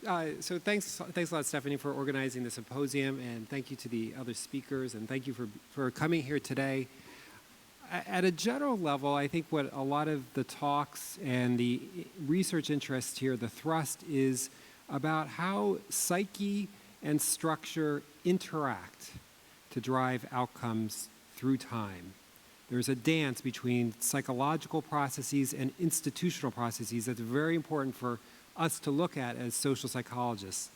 So thanks a lot, Stephanie, for organizing the symposium, and thank you to the other speakers, and thank you for coming here today. At a general level, I think what a lot of the talks and the research interest here, the thrust is about how psyche and structure interact to drive outcomes through time. There's a dance between psychological processes and institutional processes that's very important for us to look at as social psychologists.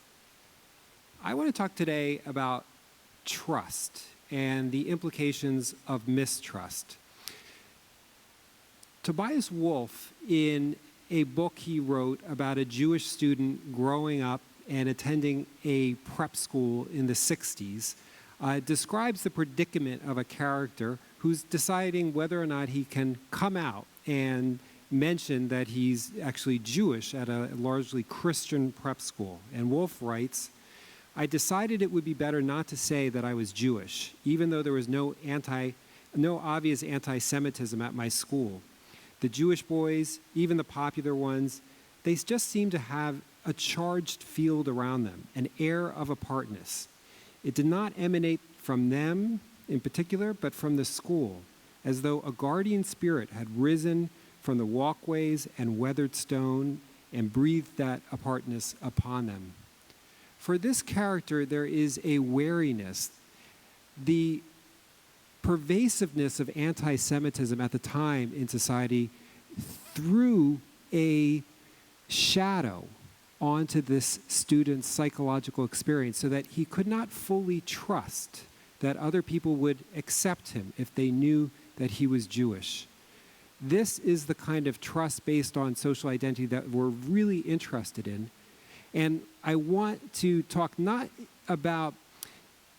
I want to talk today about trust and the implications of mistrust. Tobias Wolff, in a book he wrote about a Jewish student growing up and attending a prep school in the 60s, describes the predicament of a character who's deciding whether or not he can come out and mention that he's actually Jewish at a largely Christian prep school. And Wolff writes, "I decided it would be better not to say that I was Jewish, even though there was no obvious anti-Semitism at my school. The Jewish boys, even the popular ones, they just seemed to have a charged field around them, an air of apartness. It did not emanate from them in particular, but from the school, as though a guardian spirit had risen from the walkways and weathered stone and breathed that apartness upon them. For this character, there is a wariness. The pervasiveness of anti-Semitism at the time in society threw a shadow onto this student's psychological experience so that he could not fully trust that other people would accept him if they knew that he was Jewish. This is the kind of trust based on social identity that we're really interested in. And I want to talk not about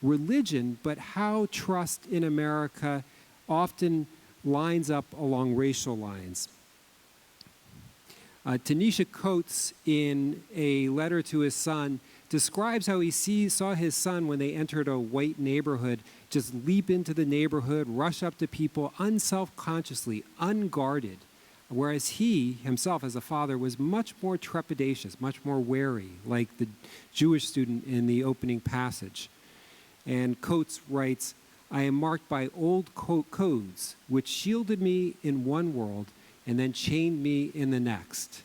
religion, but how trust in America often lines up along racial lines. Tanisha Coates, in a letter to his son, describes how he saw his son when they entered a white neighborhood just leap into the neighborhood, rush up to people unselfconsciously, unguarded, whereas he himself as a father was much more trepidatious, much more wary, like the Jewish student in the opening passage. And Coates writes, "I am marked by old codes which shielded me in one world and then chained me in the next."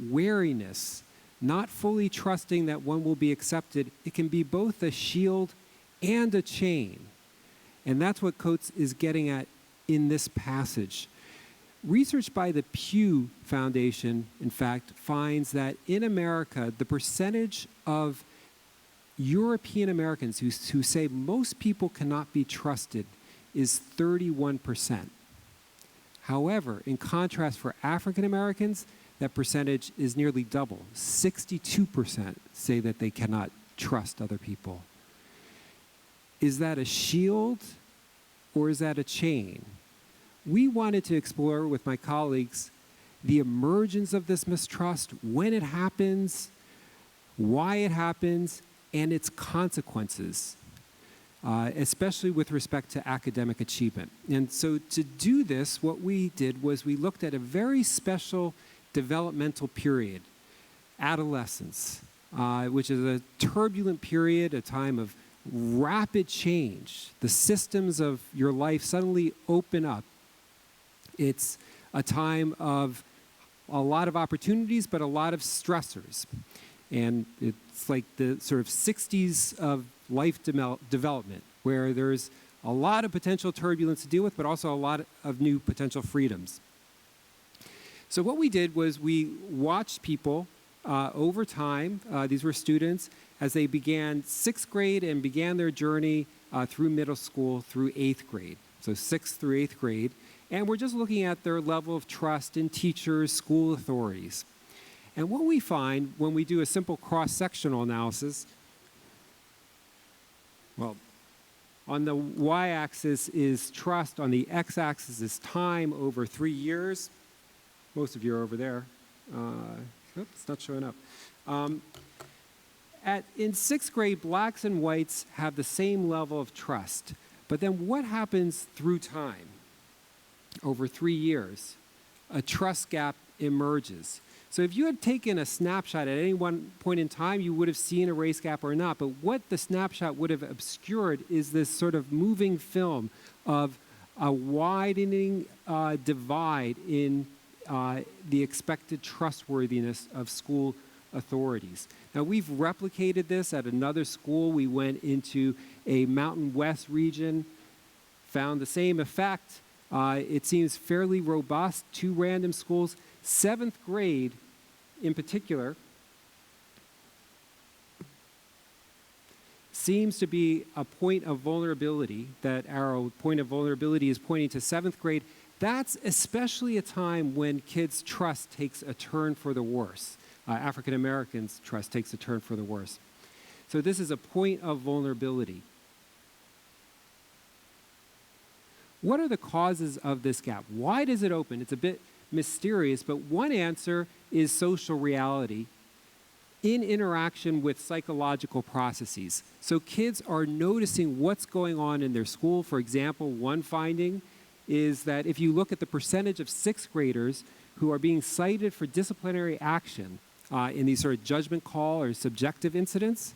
Wariness, not fully trusting that one will be accepted, it can be both a shield and a chain. And that's what Coates is getting at in this passage. Research by the Pew Foundation, in fact, finds that in America, the percentage of European Americans who say most people cannot be trusted is 31%. However, in contrast for African Americans, that percentage is nearly double. 62% say that they cannot trust other people. Is that a shield or is that a chain? We wanted to explore with my colleagues the emergence of this mistrust, when it happens, why it happens, and its consequences, especially with respect to academic achievement. And so to do this, what we did was we looked at a very special developmental period, adolescence, which is a turbulent period, a time of rapid change. The systems of your life suddenly open up. It's a time of a lot of opportunities, but a lot of stressors. And it's like the sort of 60s of life development, where there's a lot of potential turbulence to deal with, but also a lot of new potential freedoms. So what we did was we watched people over time, these were students, as they began 6th grade and began their journey through middle school through 8th grade. So 6th through 8th grade. And we're just looking at their level of trust in teachers, school authorities. And what we find when we do a simple cross-sectional analysis, well, on the y-axis is trust, on the x-axis is time over 3 years. Most of you are over there. It's not showing up. In 6th grade, blacks and whites have the same level of trust. But then what happens through time? Over 3 years, a trust gap emerges. So if you had taken a snapshot at any one point in time, you would have seen a race gap or not. But what the snapshot would have obscured is this sort of moving film of a widening divide in the expected trustworthiness of school authorities. Now, we've replicated this at another school. We went into a Mountain West region, found the same effect. It seems fairly robust. 2 random schools. 7th grade, in particular, seems to be a point of vulnerability. That arrow point of vulnerability is pointing to 7th grade. That's especially a time when kids' trust takes a turn for the worse. African Americans' trust takes a turn for the worse. So this is a point of vulnerability. What are the causes of this gap? Why does it open? It's a bit mysterious, but one answer is social reality in interaction with psychological processes. So kids are noticing what's going on in their school. For example, one finding is that if you look at the percentage of 6th graders who are being cited for disciplinary action in these sort of judgment call or subjective incidents,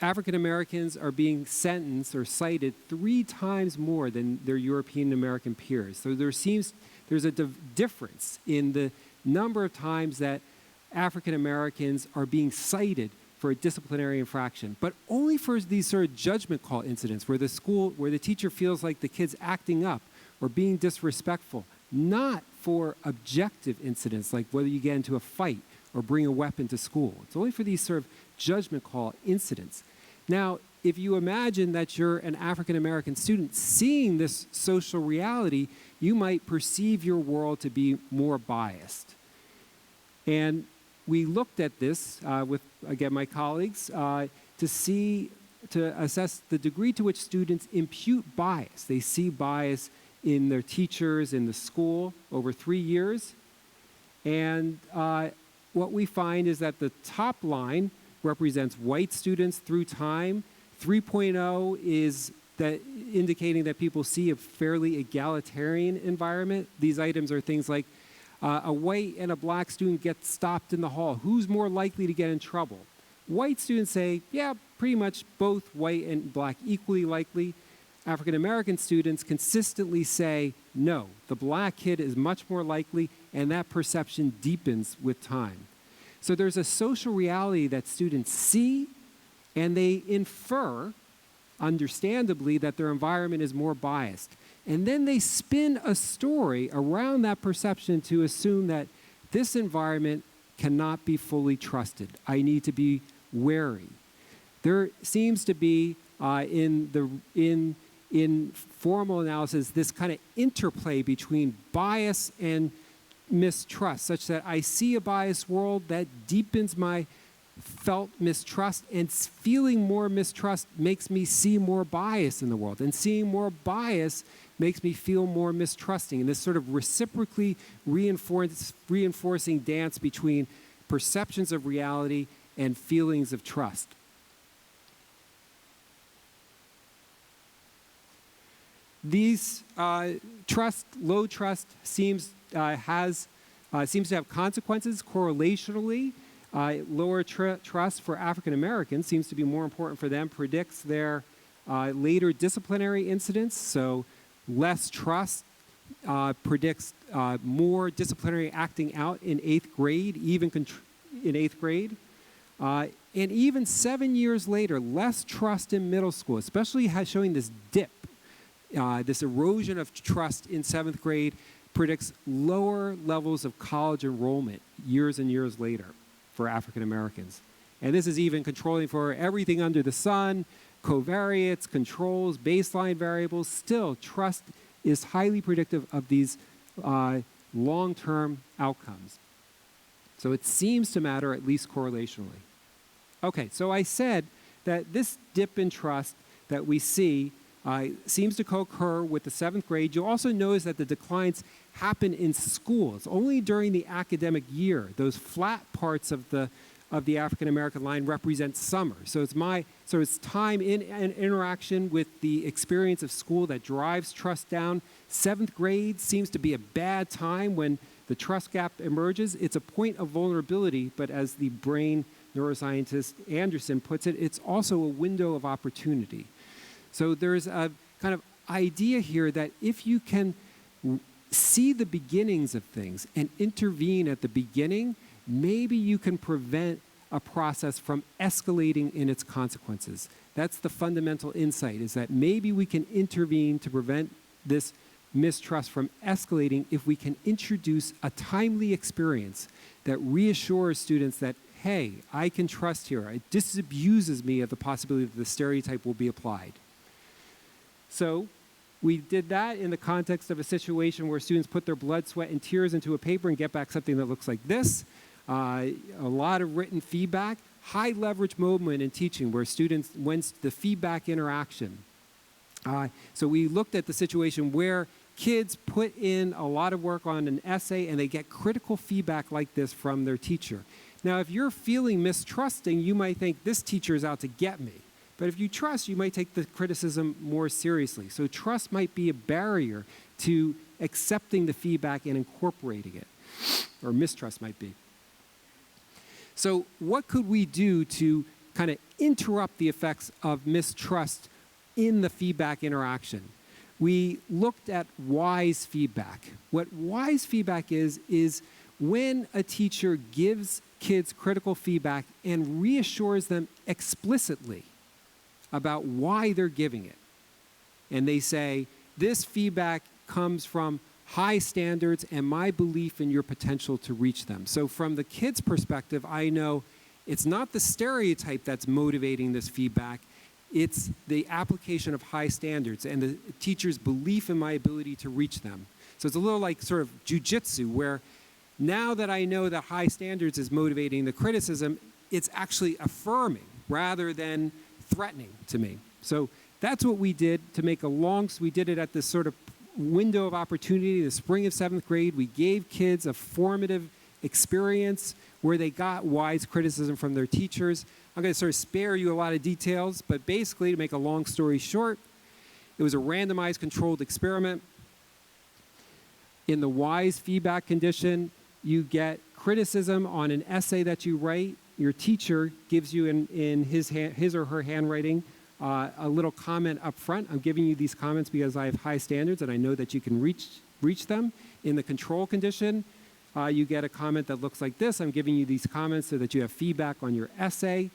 African Americans are being sentenced or cited 3 times more than their European American peers. So there's a difference in the number of times that African Americans are being cited for a disciplinary infraction, but only for these sort of judgment call incidents where the teacher feels like the kid's acting up or being disrespectful, not for objective incidents like whether you get into a fight or bring a weapon to school. It's only for these sort of judgment call incidents. Now, if you imagine that you're an African American student seeing this social reality, you might perceive your world to be more biased. And we looked at this with, again, my colleagues to assess the degree to which students impute bias. They see bias in their teachers, in the school, over 3 years. And what we find is that the top line represents white students through time. 3.0 is that indicating that people see a fairly egalitarian environment. These items are things like a white and a black student get stopped in the hall. Who's more likely to get in trouble? White students say, yeah, pretty much both white and black equally likely. African American students consistently say, no, the black kid is much more likely, and that perception deepens with time. So there's a social reality that students see, and they infer, understandably, that their environment is more biased. And then they spin a story around that perception to assume that this environment cannot be fully trusted. I need to be wary. There seems to be, in formal analysis, this kind of interplay between bias and mistrust, such that I see a biased world that deepens my felt mistrust, and feeling more mistrust makes me see more bias in the world, and seeing more bias makes me feel more mistrusting, and this sort of reciprocally reinforcing dance between perceptions of reality and feelings of trust. These low trust seems to have consequences correlationally. Lower trust for African Americans seems to be more important for them, predicts their later disciplinary incidents. So less trust predicts more disciplinary acting out in 8th grade, even in 8th grade. And even 7 years later, less trust in middle school, especially showing this dip. This erosion of trust in 7th grade predicts lower levels of college enrollment years and years later for African Americans. And this is even controlling for everything under the sun, covariates, controls, baseline variables. Still, trust is highly predictive of these long-term outcomes. So it seems to matter, at least correlationally. Okay, so I said that this dip in trust that we see seems to co-occur with the 7th grade. You'll also notice that the declines happen in schools, only during the academic year. Those flat parts of the African American line represent summer. So it's time in interaction with the experience of school that drives trust down. 7th grade seems to be a bad time when The trust gap emerges. It's a point of vulnerability, but as the brain neuroscientist Anderson puts it, it's also a window of opportunity. So there's a kind of idea here that if you can see the beginnings of things and intervene at the beginning, maybe you can prevent a process from escalating in its consequences. That's the fundamental insight, is that maybe we can intervene to prevent this mistrust from escalating if we can introduce a timely experience that reassures students that, hey, I can trust here. It disabuses me of the possibility that the stereotype will be applied. So we did that in the context of a situation where students put their blood, sweat, and tears into a paper and get back something that looks like this. A lot of written feedback, high leverage moment in teaching where students, when the feedback interaction. So we looked at the situation where kids put in a lot of work on an essay and they get critical feedback like this from their teacher. Now, if you're feeling mistrusting, you might think this teacher is out to get me. But if you trust, you might take the criticism more seriously. So trust might be a barrier to accepting the feedback and incorporating it, or mistrust might be. So what could we do to kind of interrupt the effects of mistrust in the feedback interaction? We looked at wise feedback. What wise feedback is when a teacher gives kids critical feedback and reassures them explicitly about why they're giving it. And they say, this feedback comes from high standards and my belief in your potential to reach them. So from the kid's perspective, I know it's not the stereotype that's motivating this feedback, it's the application of high standards and the teacher's belief in my ability to reach them. So it's a little like sort of jujitsu, where now that I know that high standards is motivating the criticism, it's actually affirming rather than threatening to me. So that's what we did to make we did it at this sort of window of opportunity, the spring of 7th grade. We gave kids a formative experience where they got wise criticism from their teachers. I'm going to sort of spare you a lot of details, but basically, to make a long story short, it was a randomized controlled experiment. In the wise feedback condition, you get criticism on an essay that you write. Your teacher gives you in his or her handwriting a little comment up front. I'm giving you these comments because I have high standards and I know that you can reach them. In the control condition, you get a comment that looks like this. I'm giving you these comments so that you have feedback on your essay.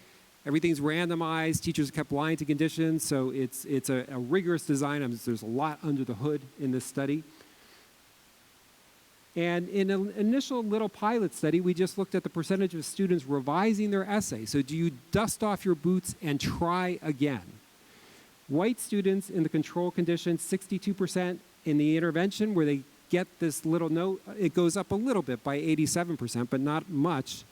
Everything's randomized. Teachers kept lying to conditions, so it's a rigorous design. There's a lot under the hood in this study. And in an initial little pilot study, we just looked at the percentage of students revising their essay. So do you dust off your boots and try again? White students in the control condition, 62%. In the intervention, where they get this little note, it goes up a little bit by 87%, but not much.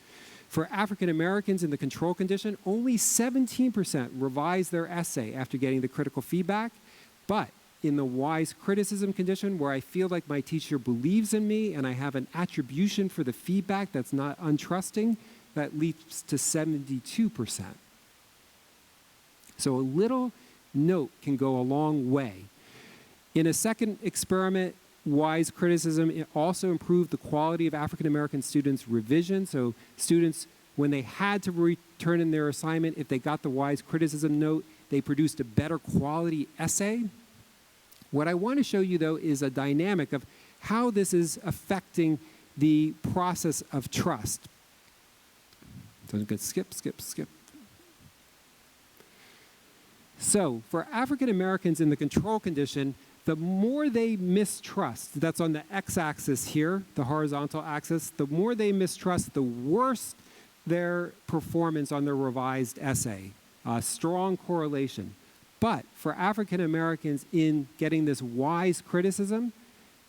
For African Americans in the control condition, only 17% revise their essay after getting the critical feedback. But in the wise criticism condition, where I feel like my teacher believes in me and I have an attribution for the feedback that's not untrusting, that leads to 72%. So a little note can go a long way. In a second experiment, wise criticism, it also improved the quality of African American students' revision. So students, when they had to return in their assignment, if they got the wise criticism note, they produced a better quality essay. What I want to show you, though, is a dynamic of how this is affecting the process of trust. So I'm going to skip. So for African Americans in the control condition, the more they mistrust, that's on the x-axis here, the horizontal axis, the more they mistrust, the worse their performance on their revised essay. Strong correlation. But for African Americans in getting this wise criticism,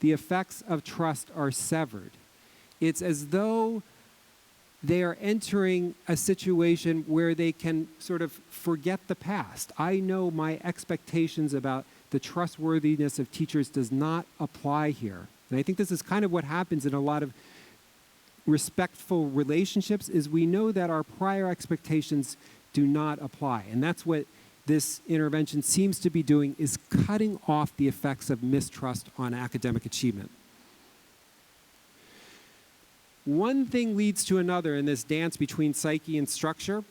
the effects of trust are severed. It's as though they are entering a situation where they can sort of forget the past. I know my expectations about the trustworthiness of teachers does not apply here. And I think this is kind of what happens in a lot of respectful relationships, is we know that our prior expectations do not apply. And that's what this intervention seems to be doing, is cutting off the effects of mistrust on academic achievement. one thing leads to another in this dance between psyche and structure.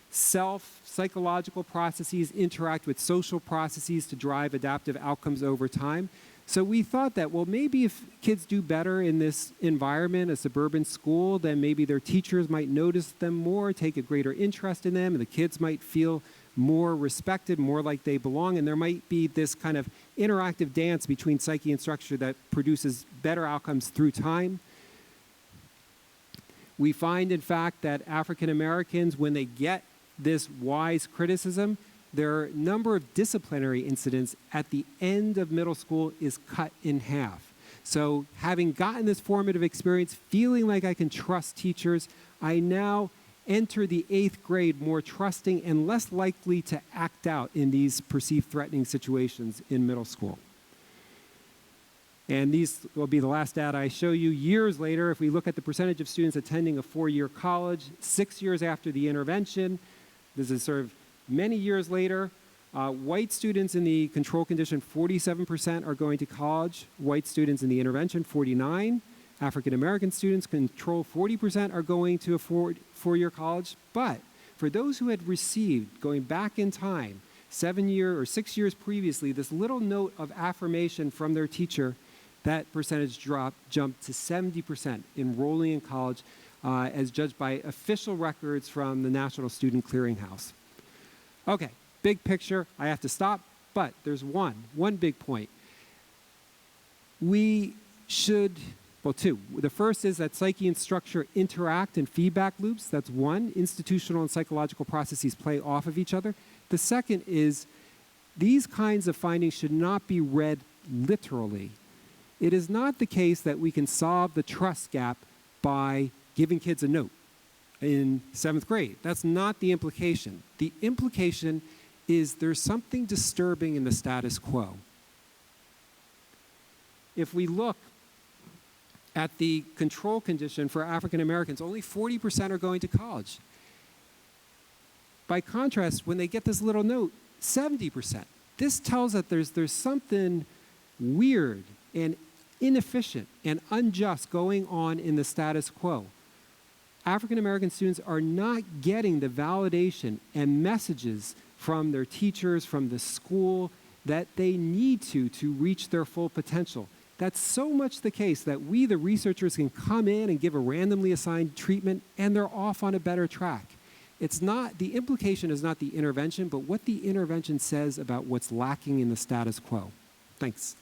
Psychological processes interact with social processes to drive adaptive outcomes over time. So we thought that, well, maybe if kids do better in this environment, a suburban school, then maybe their teachers might notice them more, take a greater interest in them, and the kids might feel more respected, more like they belong, and there might be this kind of interactive dance between psyche and structure that produces better outcomes through time. We find, in fact, that African Americans, when they get this wise criticism, their number of disciplinary incidents at the end of middle school is cut in half. So having gotten this formative experience, feeling like I can trust teachers, I now enter the 8th grade more trusting and less likely to act out in these perceived threatening situations in middle school. And these will be the last data I show you. Years later, if we look at the percentage of students attending a 4-year college, 6 years after the intervention, this is sort of many years later, white students in the control condition, 47% are going to college. White students in the intervention, 49%. African American students, control 40%, are going to a four-year college. But for those who had received, going back in time, 7 years or 6 years previously, this little note of affirmation from their teacher, that percentage jumped to 70% enrolling in college, as judged by official records from the National Student Clearinghouse. Okay, big picture, I have to stop, but there's one big point. We should, well, two. The first is that psyche and structure interact in feedback loops. That's one. Institutional and psychological processes play off of each other. The second is these kinds of findings should not be read literally. It is not the case that we can solve the trust gap by giving kids a note in 7th grade. That's not the implication. The implication is there's something disturbing in the status quo. If we look at the control condition for African Americans, only 40% are going to college. By contrast, when they get this little note, 70%. This tells that there's something weird and inefficient and unjust going on in the status quo. African American students are not getting the validation and messages from their teachers, from the school, that they need to reach their full potential. That's so much the case that we, the researchers, can come in and give a randomly assigned treatment and they're off on a better track. It's not, the implication is not the intervention, but what the intervention says about what's lacking in the status quo. Thanks.